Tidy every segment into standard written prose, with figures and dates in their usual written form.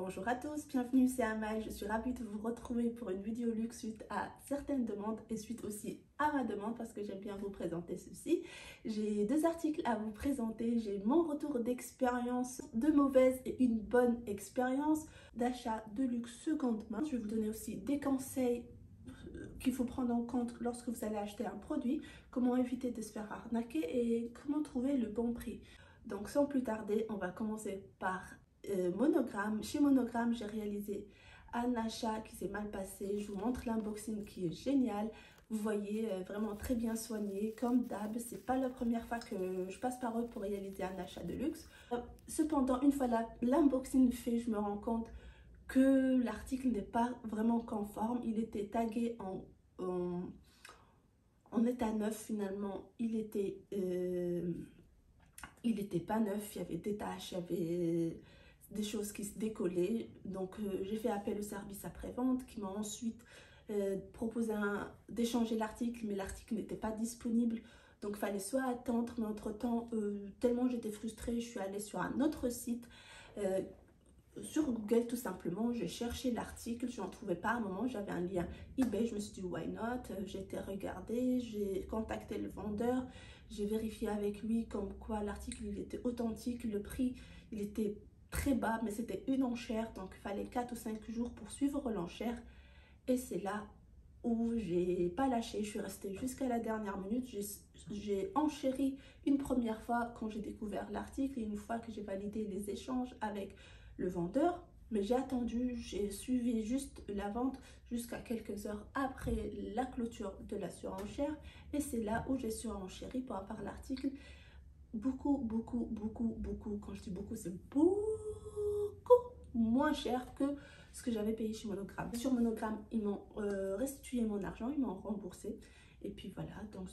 Bonjour à tous, bienvenue, c'est Amaï. Je suis ravie de vous retrouver pour une vidéo luxe suite à certaines demandes et suite aussi à ma demande parce que j'aime bien vous présenter ceci. J'ai deux articles à vous présenter. J'ai mon retour d'expérience de mauvaise et une bonne expérience d'achat de luxe seconde main. Je vais vous donner aussi des conseils qu'il faut prendre en compte lorsque vous allez acheter un produit, comment éviter de se faire arnaquer et comment trouver le bon prix. Donc sans plus tarder, on va commencer par Monogram. Chez Monogram, j'ai réalisé un achat qui s'est mal passé. Je vous montre l'unboxing qui est génial. Vous voyez, vraiment très bien soigné. Comme d'hab, c'est pas la première fois que je passe par eux pour réaliser un achat de luxe. Cependant, une fois l'unboxing fait, je me rends compte que l'article n'est pas vraiment conforme. Il était tagué en état neuf. Finalement, il était pas neuf. Il y avait des taches, il y avait des choses qui se décollaient. Donc j'ai fait appel au service après-vente qui m'a ensuite proposé d'échanger l'article, mais l'article n'était pas disponible. Donc il fallait soit attendre, mais entre-temps, tellement j'étais frustrée, je suis allée sur un autre site. Sur Google tout simplement, j'ai cherché l'article, je n'en trouvais pas. À un moment, j'avais un lien eBay, je me suis dit why not. J'ai été regarder, j'ai contacté le vendeur, j'ai vérifié avec lui comme quoi l'article il était authentique, le prix il était très bas, mais c'était une enchère, donc il fallait 4 ou 5 jours pour suivre l'enchère. Et c'est là où j'ai pas lâché, je suis restée jusqu'à la dernière minute. J'ai enchéri une première fois quand j'ai découvert l'article et une fois que j'ai validé les échanges avec le vendeur, mais j'ai attendu, j'ai suivi juste la vente jusqu'à quelques heures après la clôture de la surenchère et c'est là où j'ai surenchéri pour avoir l'article beaucoup, quand je dis beaucoup, c'est beaucoup moins cher que ce que j'avais payé chez Monogram. Sur Monogram, ils m'ont restitué mon argent, ils m'ont remboursé. Et puis voilà, donc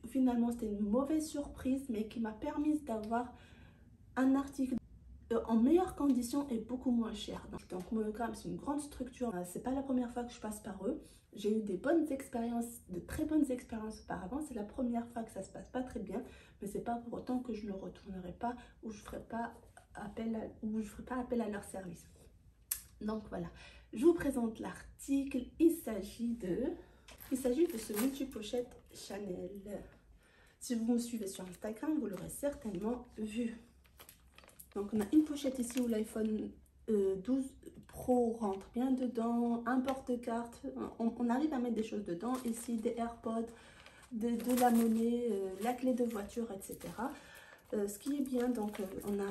finalement c'était une mauvaise surprise, mais qui m'a permis d'avoir un article en meilleures conditions et beaucoup moins cher. Donc Monogram, c'est une grande structure. C'est pas la première fois que je passe par eux. J'ai eu des bonnes expériences, de très bonnes expériences auparavant. C'est la première fois que ça se passe pas très bien, mais c'est pas pour autant que je ne retournerai pas ou je ferai pas appel à leur service. Donc voilà, je vous présente l'article. Il s'agit de ce multi-pochette Chanel. Si vous me suivez sur Instagram, vous l'aurez certainement vu. Donc on a une pochette ici où l'iPhone 12 Pro rentre bien dedans, un porte-carte, on arrive à mettre des choses dedans, ici des AirPods, de la monnaie, la clé de voiture, etc. Ce qui est bien, donc on a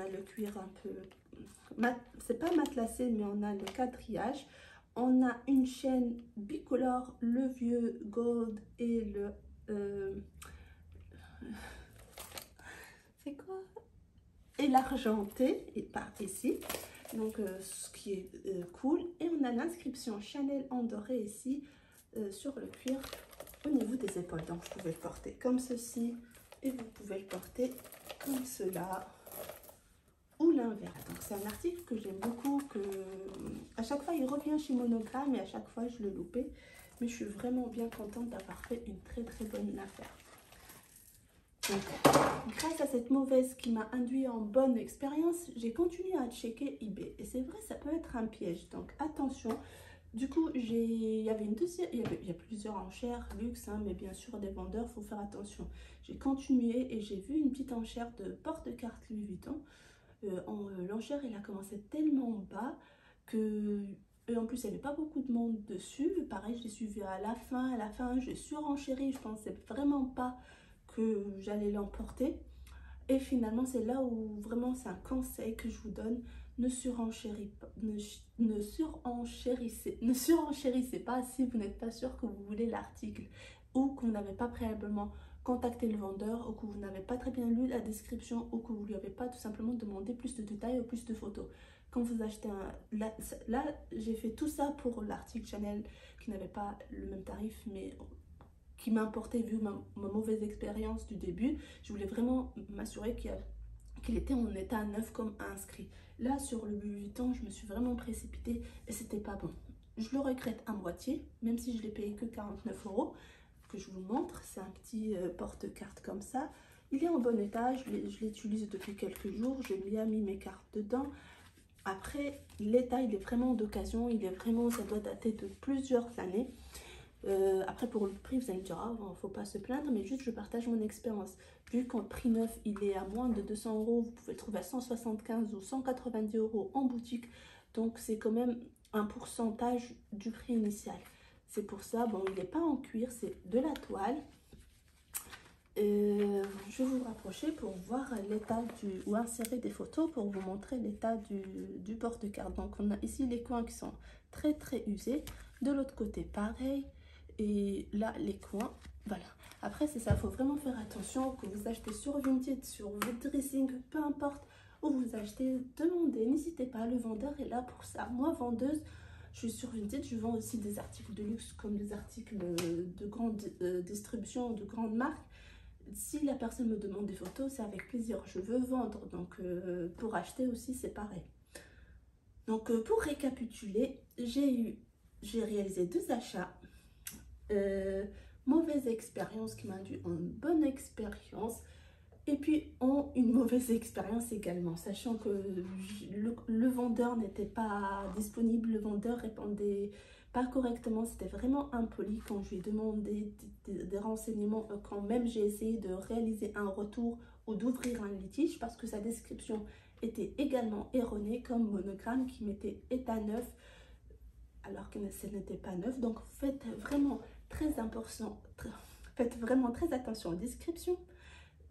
le cuir un peu, c'est pas matelassé, mais on a le quadrillage. On a une chaîne bicolore, le vieux gold et le... c'est quoi? Et l'argenté est par ici, donc ce qui est cool. Et on a l'inscription Chanel en doré ici sur le cuir au niveau des épaules. Donc vous pouvez le porter comme ceci et vous pouvez le porter comme cela ou l'inverse. Donc c'est un article que j'aime beaucoup, que à chaque fois il revient chez Monogram et à chaque fois je le loupais, mais je suis vraiment bien contente d'avoir fait une très bonne affaire. Donc, grâce à cette mauvaise qui m'a induit en bonne expérience, j'ai continué à checker eBay. Et c'est vrai, ça peut être un piège. Donc, attention. Du coup, il y a plusieurs enchères, luxe, hein, mais bien sûr, des vendeurs, il faut faire attention. J'ai continué et j'ai vu une petite enchère de porte-carte Louis Vuitton. L'enchère, elle a commencé tellement bas que... Et en plus, il n'y avait pas beaucoup de monde dessus. Pareil, j'ai suivi à la fin, j'ai surenchéri. Je pensais vraiment pas que j'allais l'emporter. Et finalement, c'est là où vraiment c'est un conseil que je vous donne. Ne surenchérissez pas si vous n'êtes pas sûr que vous voulez l'article ou que vous n'avez pas préalablement contacté le vendeur ou que vous n'avez pas très bien lu la description ou que vous ne lui avez pas tout simplement demandé plus de détails ou plus de photos. Quand vous achetez là j'ai fait tout ça pour l'article Chanel qui n'avait pas le même tarif, mais qui m'importait vu ma mauvaise expérience du début. Je voulais vraiment m'assurer qu'il était en état neuf comme inscrit. Là sur le Louis Vuitton, je me suis vraiment précipitée et c'était pas bon. Je le regrette à moitié, même si je l'ai payé que 49 €, que je vous montre. C'est un petit porte-carte comme ça. Il est en bon état, je l'utilise depuis quelques jours, j'ai bien mis mes cartes dedans. Après, l'état, il est vraiment d'occasion, il est vraiment, ça doit dater de plusieurs années. Après, pour le prix, vous allez me dire, ah, bon, faut pas se plaindre, mais juste je partage mon expérience. Vu qu'en prix neuf, il est à moins de 200 €, vous pouvez le trouver à 175 ou 190 € en boutique. Donc, c'est quand même un pourcentage du prix initial. C'est pour ça, bon, il n'est pas en cuir, c'est de la toile. Je vais vous rapprocher pour voir l'état ou insérer des photos pour vous montrer l'état du porte-carte. Donc on a ici les coins qui sont très usés, de l'autre côté pareil, et là les coins, voilà. Après c'est ça, il faut vraiment faire attention que vous achetez sur Vinted, sur Dressing, peu importe où vous achetez, demandez, n'hésitez pas, le vendeur est là pour ça. Moi vendeuse, je suis sur Vinted, je vends aussi des articles de luxe comme des articles de grande distribution, de grandes marques. Si la personne me demande des photos, c'est avec plaisir. Je veux vendre, donc pour acheter aussi, c'est pareil. Donc pour récapituler, j'ai réalisé 2 achats. Mauvaise expérience qui m'a dû une bonne expérience. Et puis une mauvaise expérience également, sachant que le vendeur n'était pas disponible, le vendeur répondait pas correctement, c'était vraiment impoli quand je lui ai demandé des renseignements, quand même j'ai essayé de réaliser un retour ou d'ouvrir un litige parce que sa description était également erronée, comme monogramme qui mettait état neuf alors que ce n'était pas neuf. Donc faites vraiment très important, faites vraiment très attention aux descriptions.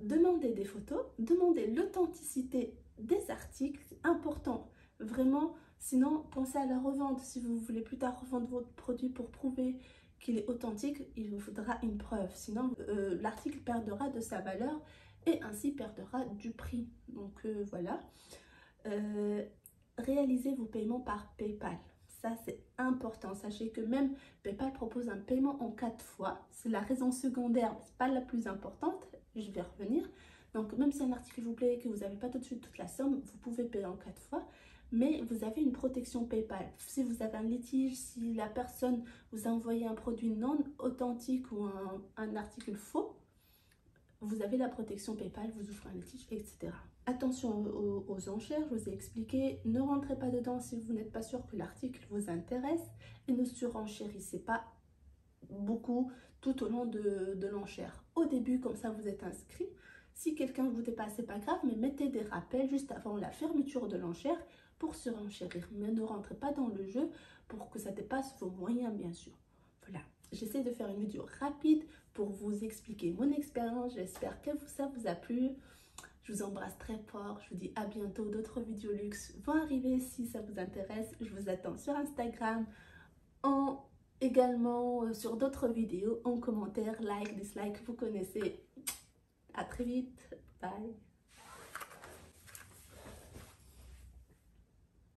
Demandez des photos, demandez l'authenticité des articles, important, vraiment. Sinon, pensez à la revente. Si vous voulez plus tard revendre votre produit pour prouver qu'il est authentique, il vous faudra une preuve. Sinon, l'article perdra de sa valeur et ainsi perdra du prix. Donc voilà. Réalisez vos paiements par PayPal. Ça, c'est important. Sachez que même PayPal propose un paiement en 4 fois. C'est la raison secondaire, c'est pas la plus importante. Je vais revenir. Donc, même si un article vous plaît et que vous n'avez pas tout de suite toute la somme, vous pouvez payer en 4 fois. Mais vous avez une protection PayPal. Si vous avez un litige, si la personne vous a envoyé un produit non authentique ou un article faux, vous avez la protection PayPal, vous ouvrez un litige, etc. Attention aux enchères, je vous ai expliqué, ne rentrez pas dedans si vous n'êtes pas sûr que l'article vous intéresse et ne surenchérissez pas beaucoup tout au long de l'enchère. Au début, comme ça, vous êtes inscrit. Si quelqu'un vous dépasse, c'est pas grave, mais mettez des rappels juste avant la fermeture de l'enchère pour surenchérir. Mais ne rentrez pas dans le jeu pour que ça dépasse vos moyens, bien sûr. Voilà, j'essaie de faire une vidéo rapide pour vous expliquer mon expérience. J'espère que ça vous a plu. Je vous embrasse très fort. Je vous dis à bientôt. D'autres vidéos luxe vont arriver si ça vous intéresse. Je vous attends sur Instagram, également sur d'autres vidéos, en commentaire, like, dislike, vous connaissez. À très vite. Bye.